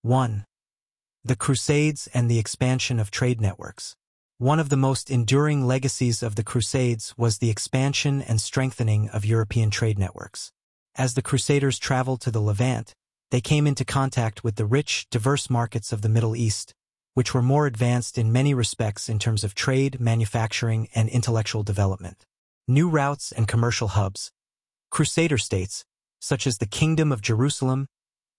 1. The Crusades and the expansion of trade networks. One of the most enduring legacies of the Crusades was the expansion and strengthening of European trade networks. As the Crusaders traveled to the Levant, they came into contact with the rich, diverse markets of the Middle East, which were more advanced in many respects in terms of trade, manufacturing, and intellectual development. New routes and commercial hubs. Crusader states, such as the Kingdom of Jerusalem,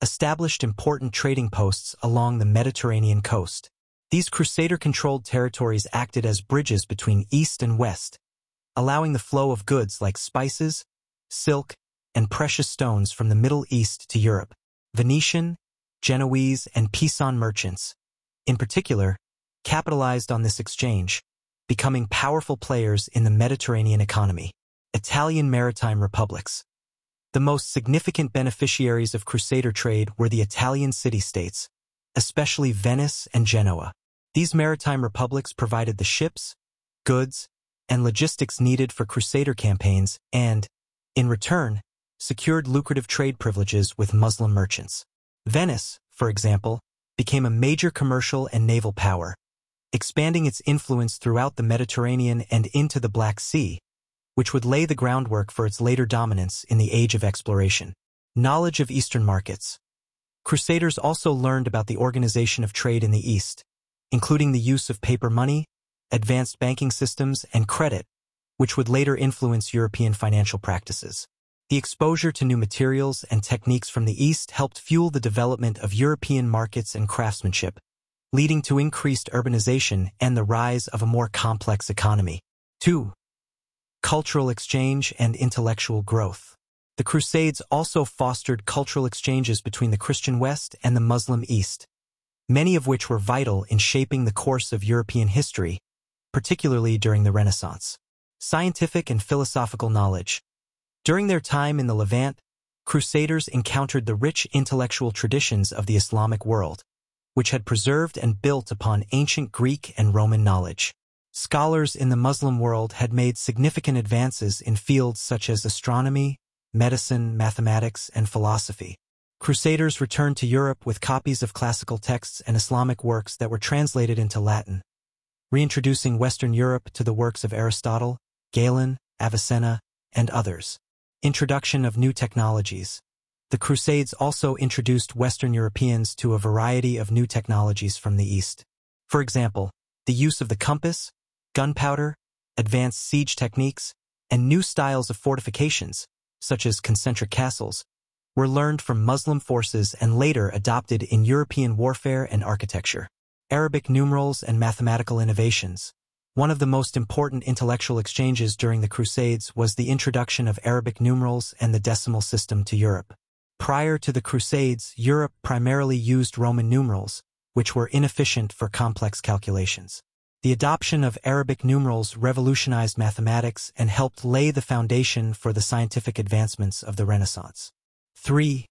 established important trading posts along the Mediterranean coast. These Crusader-controlled territories acted as bridges between East and West, allowing the flow of goods like spices, silk, and precious stones from the Middle East to Europe. Venetian, Genoese, and Pisan merchants, in particular, capitalized on this exchange, becoming powerful players in the Mediterranean economy. Italian maritime republics. The most significant beneficiaries of Crusader trade were the Italian city-states, especially Venice and Genoa. These maritime republics provided the ships, goods, and logistics needed for Crusader campaigns and, in return, secured lucrative trade privileges with Muslim merchants. Venice, for example, became a major commercial and naval power, expanding its influence throughout the Mediterranean and into the Black Sea, which would lay the groundwork for its later dominance in the Age of Exploration. Knowledge of Eastern markets. Crusaders also learned about the organization of trade in the East, including the use of paper money, advanced banking systems, and credit, which would later influence European financial practices. The exposure to new materials and techniques from the East helped fuel the development of European markets and craftsmanship, leading to increased urbanization and the rise of a more complex economy. 2. Cultural exchange and intellectual growth. The Crusades also fostered cultural exchanges between the Christian West and the Muslim East, many of which were vital in shaping the course of European history, particularly during the Renaissance. Scientific and philosophical knowledge. During their time in the Levant, Crusaders encountered the rich intellectual traditions of the Islamic world, which had preserved and built upon ancient Greek and Roman knowledge. Scholars in the Muslim world had made significant advances in fields such as astronomy, medicine, mathematics, and philosophy. Crusaders returned to Europe with copies of classical texts and Islamic works that were translated into Latin, reintroducing Western Europe to the works of Aristotle, Galen, Avicenna, and others. Introduction of new technologies. The Crusades also introduced Western Europeans to a variety of new technologies from the East. For example, the use of the compass, gunpowder, advanced siege techniques, and new styles of fortifications, such as concentric castles, were learned from Muslim forces and later adopted in European warfare and architecture. Arabic numerals and mathematical innovations. One of the most important intellectual exchanges during the Crusades was the introduction of Arabic numerals and the decimal system to Europe. Prior to the Crusades, Europe primarily used Roman numerals, which were inefficient for complex calculations. The adoption of Arabic numerals revolutionized mathematics and helped lay the foundation for the scientific advancements of the Renaissance. 3.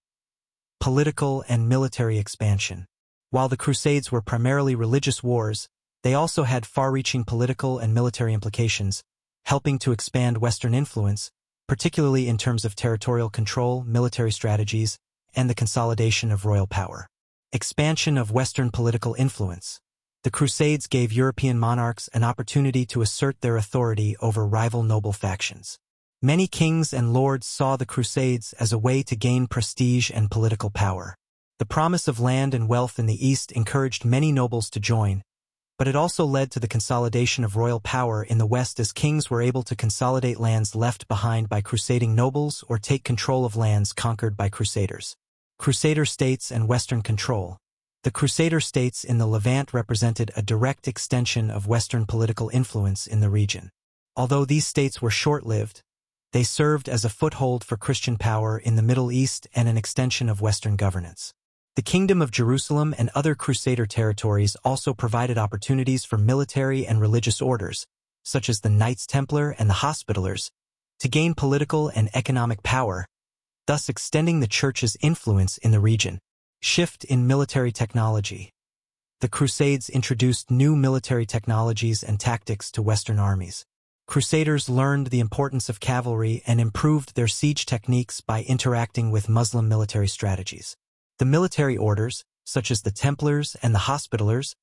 Political and military expansion. While the Crusades were primarily religious wars, they also had far-reaching political and military implications, helping to expand Western influence, particularly in terms of territorial control, military strategies, and the consolidation of royal power. Expansion of Western political influence. The Crusades gave European monarchs an opportunity to assert their authority over rival noble factions. Many kings and lords saw the Crusades as a way to gain prestige and political power. The promise of land and wealth in the East encouraged many nobles to join, but it also led to the consolidation of royal power in the West as kings were able to consolidate lands left behind by crusading nobles or take control of lands conquered by crusaders. Crusader states and Western control. The Crusader states in the Levant represented a direct extension of Western political influence in the region. Although these states were short-lived, they served as a foothold for Christian power in the Middle East and an extension of Western governance. The Kingdom of Jerusalem and other Crusader territories also provided opportunities for military and religious orders, such as the Knights Templar and the Hospitallers, to gain political and economic power, thus extending the Church's influence in the region. Shift in military technology. The Crusades introduced new military technologies and tactics to Western armies. Crusaders learned the importance of cavalry and improved their siege techniques by interacting with Muslim military strategies. The military orders, such as the Templars and the Hospitallers,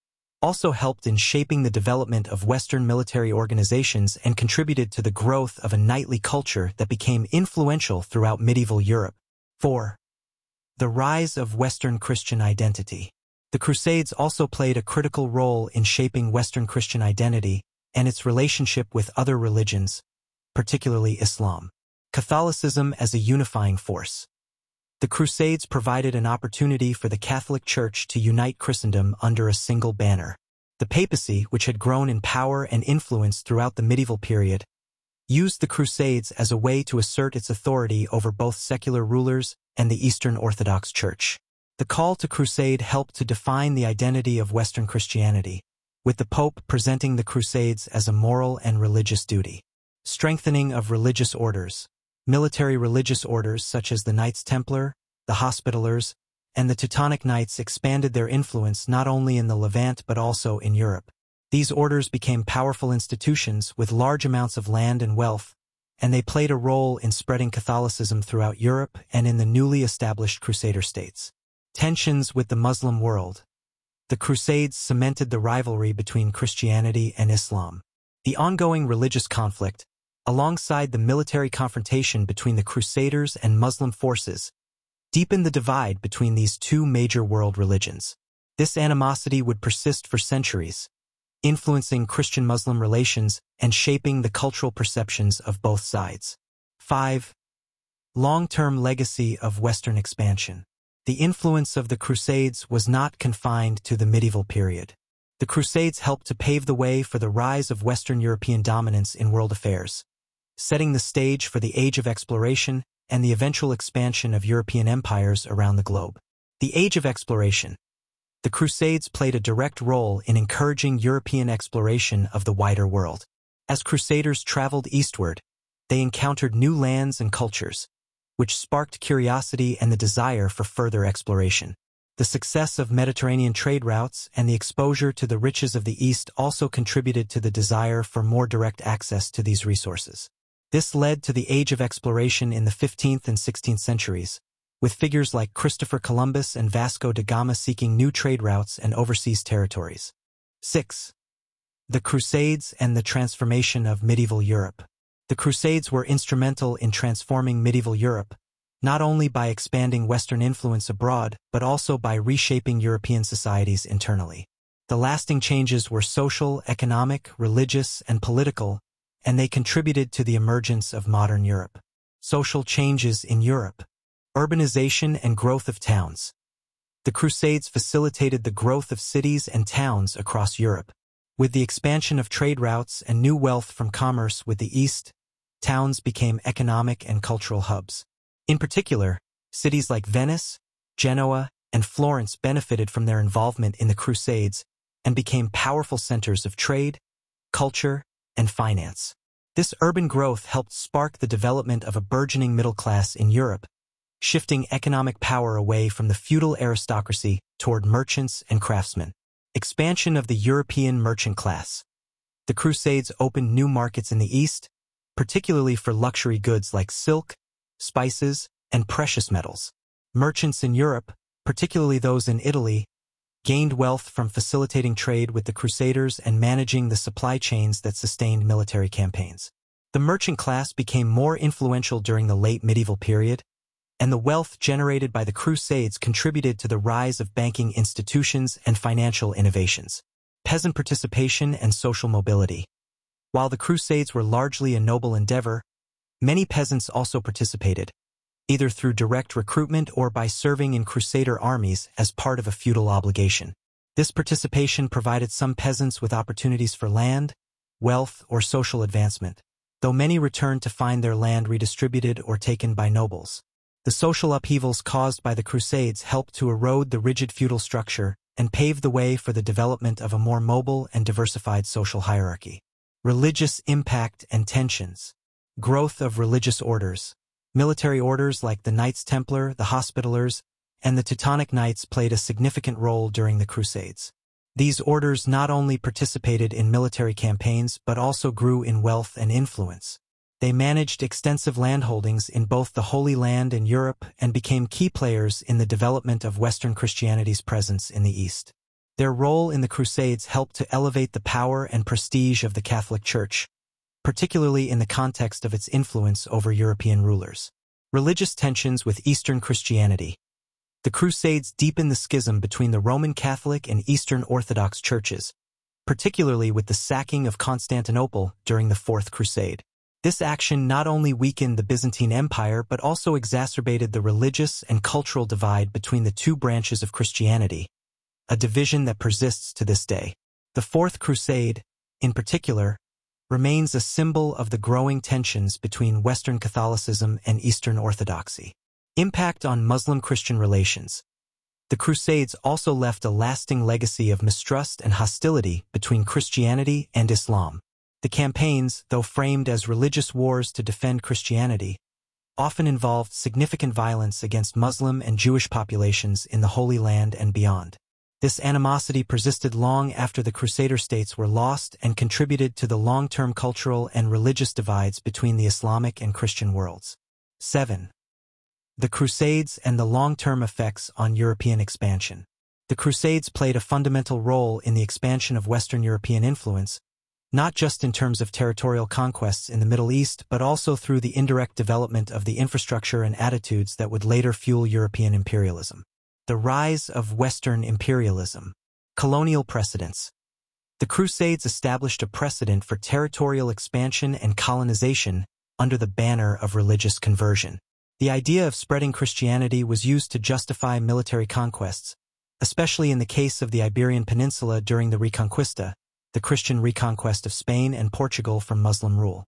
also helped in shaping the development of Western military organizations and contributed to the growth of a knightly culture that became influential throughout medieval Europe. 4. The rise of Western Christian identity. The Crusades also played a critical role in shaping Western Christian identity and its relationship with other religions, particularly Islam. Catholicism as a unifying force. The Crusades provided an opportunity for the Catholic Church to unite Christendom under a single banner. The papacy, which had grown in power and influence throughout the medieval period, used the Crusades as a way to assert its authority over both secular rulers and the Eastern Orthodox Church. The call to crusade helped to define the identity of Western Christianity, with the Pope presenting the Crusades as a moral and religious duty. Strengthening of religious orders. Military religious orders such as the Knights Templar, the Hospitallers, and the Teutonic Knights expanded their influence not only in the Levant but also in Europe. These orders became powerful institutions with large amounts of land and wealth, and they played a role in spreading Catholicism throughout Europe and in the newly established Crusader states. Tensions with the Muslim world. The Crusades cemented the rivalry between Christianity and Islam. The ongoing religious conflict, alongside the military confrontation between the Crusaders and Muslim forces, deepened the divide between these two major world religions. This animosity would persist for centuries, influencing Christian-Muslim relations and shaping the cultural perceptions of both sides. 5. Long-term legacy of Western expansion. The influence of the Crusades was not confined to the medieval period. The Crusades helped to pave the way for the rise of Western European dominance in world affairs, setting the stage for the Age of Exploration and the eventual expansion of European empires around the globe. The Age of Exploration. The Crusades played a direct role in encouraging European exploration of the wider world. As Crusaders traveled eastward, they encountered new lands and cultures, which sparked curiosity and the desire for further exploration. The success of Mediterranean trade routes and the exposure to the riches of the East also contributed to the desire for more direct access to these resources. This led to the Age of Exploration in the 15th and 16th centuries, with figures like Christopher Columbus and Vasco da Gama seeking new trade routes and overseas territories. 6. The Crusades and the transformation of medieval Europe. The Crusades were instrumental in transforming medieval Europe, not only by expanding Western influence abroad, but also by reshaping European societies internally. The lasting changes were social, economic, religious, and political, and they contributed to the emergence of modern Europe. Social changes in Europe. Urbanization and growth of towns. The Crusades facilitated the growth of cities and towns across Europe. With the expansion of trade routes and new wealth from commerce with the East, towns became economic and cultural hubs. In particular, cities like Venice, Genoa, and Florence benefited from their involvement in the Crusades and became powerful centers of trade, culture, and finance. This urban growth helped spark the development of a burgeoning middle class in Europe, shifting economic power away from the feudal aristocracy toward merchants and craftsmen. Expansion of the European merchant class. The Crusades opened new markets in the East, particularly for luxury goods like silk, spices, and precious metals. Merchants in Europe, particularly those in Italy, gained wealth from facilitating trade with the Crusaders and managing the supply chains that sustained military campaigns. The merchant class became more influential during the late medieval period, and the wealth generated by the Crusades contributed to the rise of banking institutions and financial innovations. Peasant participation and social mobility. While the Crusades were largely a noble endeavor, many peasants also participated, either through direct recruitment or by serving in Crusader armies as part of a feudal obligation. This participation provided some peasants with opportunities for land, wealth, or social advancement, though many returned to find their land redistributed or taken by nobles. The social upheavals caused by the Crusades helped to erode the rigid feudal structure and pave the way for the development of a more mobile and diversified social hierarchy. Religious impact and tensions. Growth of religious orders. Military orders like the Knights Templar, the Hospitallers, and the Teutonic Knights played a significant role during the Crusades. These orders not only participated in military campaigns but also grew in wealth and influence. They managed extensive landholdings in both the Holy Land and Europe and became key players in the development of Western Christianity's presence in the East. Their role in the Crusades helped to elevate the power and prestige of the Catholic Church, particularly in the context of its influence over European rulers. Religious tensions with Eastern Christianity. The Crusades deepened the schism between the Roman Catholic and Eastern Orthodox churches, particularly with the sacking of Constantinople during the Fourth Crusade. This action not only weakened the Byzantine Empire but also exacerbated the religious and cultural divide between the two branches of Christianity, a division that persists to this day. The Fourth Crusade, in particular, remains a symbol of the growing tensions between Western Catholicism and Eastern Orthodoxy. Impact on Muslim-Christian relations. The Crusades also left a lasting legacy of mistrust and hostility between Christianity and Islam. The campaigns, though framed as religious wars to defend Christianity, often involved significant violence against Muslim and Jewish populations in the Holy Land and beyond. This animosity persisted long after the Crusader states were lost and contributed to the long-term cultural and religious divides between the Islamic and Christian worlds. 7. The Crusades and the long-term effects on European expansion. The Crusades played a fundamental role in the expansion of Western European influence, not just in terms of territorial conquests in the Middle East, but also through the indirect development of the infrastructure and attitudes that would later fuel European imperialism. The rise of Western imperialism. Colonial precedents. The Crusades established a precedent for territorial expansion and colonization under the banner of religious conversion. The idea of spreading Christianity was used to justify military conquests, especially in the case of the Iberian Peninsula during the Reconquista, the Christian reconquest of Spain and Portugal from Muslim rule.